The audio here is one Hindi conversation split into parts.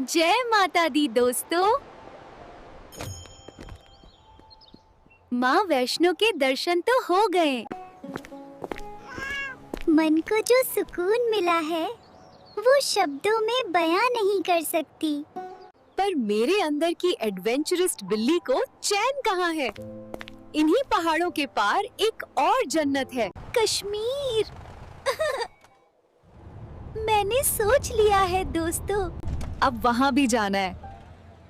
जय माता दी दोस्तों। माँ वैष्णो के दर्शन तो हो गए। मन को जो सुकून मिला है वो शब्दों में बयां नहीं कर सकती। पर मेरे अंदर की एडवेंचरिस्ट बिल्ली को चैन कहाँ है? इन्हीं पहाड़ों के पार एक और जन्नत है, कश्मीर। मैंने सोच लिया है दोस्तों, अब वहाँ भी जाना है।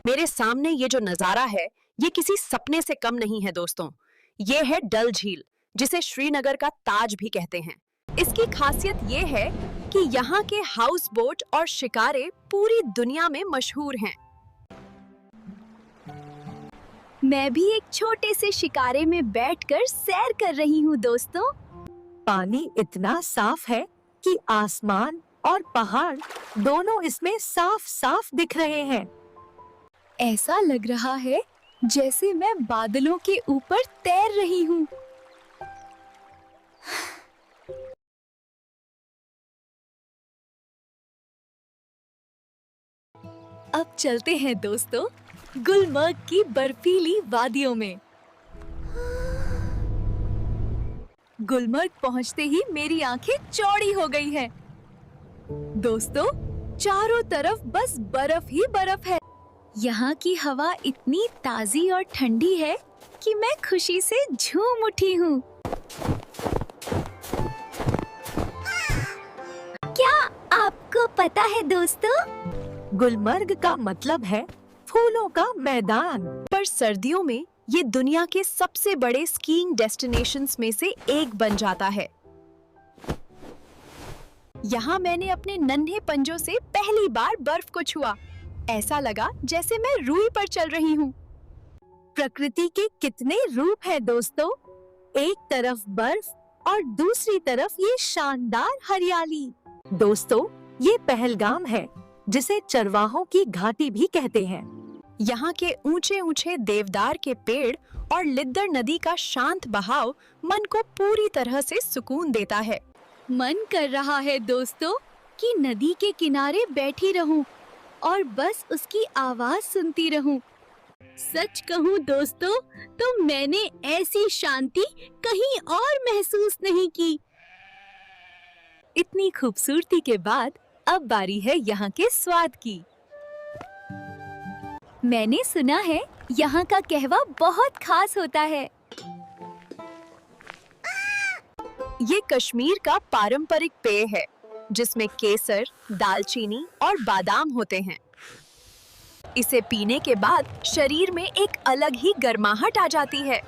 मेरे सामने ये जो नजारा है ये किसी सपने से कम नहीं है दोस्तों। ये है डल झील, जिसे श्रीनगर का ताज भी कहते हैं। इसकी खासियत ये है कि यहाँ के हाउस बोट और शिकारे पूरी दुनिया में मशहूर हैं। मैं भी एक छोटे से शिकारे में बैठकर सैर कर रही हूँ दोस्तों। पानी इतना साफ है कि आसमान और पहाड़ दोनों इसमें साफ साफ दिख रहे हैं। ऐसा लग रहा है जैसे मैं बादलों के ऊपर तैर रही हूँ। अब चलते हैं दोस्तों गुलमर्ग की बर्फीली वादियों में। गुलमर्ग पहुंचते ही मेरी आंखें चौड़ी हो गई हैं। दोस्तों, चारों तरफ बस बर्फ ही बर्फ है। यहाँ की हवा इतनी ताजी और ठंडी है कि मैं खुशी से झूम उठी हूँ। क्या आपको पता है दोस्तों, गुलमर्ग का मतलब है फूलों का मैदान। पर सर्दियों में ये दुनिया के सबसे बड़े स्कीइंग डेस्टिनेशंस में से एक बन जाता है। यहाँ मैंने अपने नन्हे पंजों से पहली बार बर्फ को छुआ। ऐसा लगा जैसे मैं रूई पर चल रही हूँ। प्रकृति के कितने रूप हैं दोस्तों। एक तरफ बर्फ और दूसरी तरफ ये शानदार हरियाली। दोस्तों, ये पहलगाम है, जिसे चरवाहों की घाटी भी कहते हैं। यहाँ के ऊंचे ऊंचे देवदार के पेड़ और लिद्दर नदी का शांत बहाव मन को पूरी तरह से सुकून देता है। मन कर रहा है दोस्तों कि नदी के किनारे बैठी रहूं और बस उसकी आवाज सुनती रहूं। सच कहूं दोस्तों, तो मैंने ऐसी शांति कहीं और महसूस नहीं की। इतनी खूबसूरती के बाद अब बारी है यहाँ के स्वाद की। मैंने सुना है यहाँ का कहवा बहुत खास होता है। ये कश्मीर का पारंपरिक पेय है, जिसमें केसर, दालचीनी और बादाम होते हैं। इसे पीने के बाद शरीर में एक अलग ही गर्माहट आ जाती है।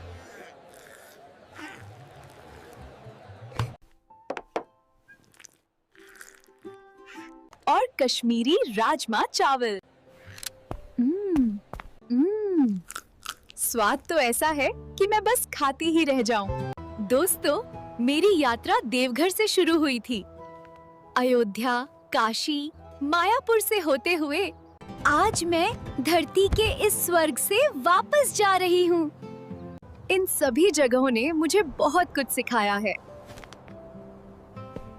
और कश्मीरी राजमा चावल। स्वाद तो ऐसा है कि मैं बस खाती ही रह जाऊं। दोस्तों, मेरी यात्रा देवघर से शुरू हुई थी। अयोध्या, काशी, मायापुर से होते हुए आज मैं धरती के इस स्वर्ग से वापस जा रही हूँ। इन सभी जगहों ने मुझे बहुत कुछ सिखाया है।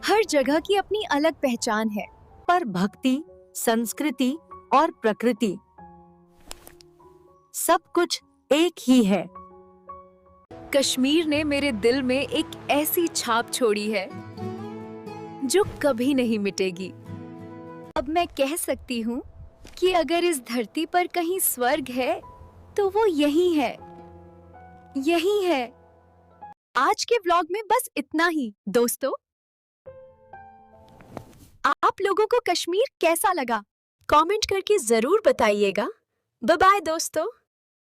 हर जगह की अपनी अलग पहचान है, पर भक्ति, संस्कृति और प्रकृति सब कुछ एक ही है। कश्मीर ने मेरे दिल में एक ऐसी छाप छोड़ी है जो कभी नहीं मिटेगी। अब मैं कह सकती हूँ कि अगर इस धरती पर कहीं स्वर्ग है तो वो यही है, यही है। आज के व्लॉग में बस इतना ही दोस्तों। आप लोगों को कश्मीर कैसा लगा? कमेंट करके जरूर बताइएगा। बाय बाय दोस्तों।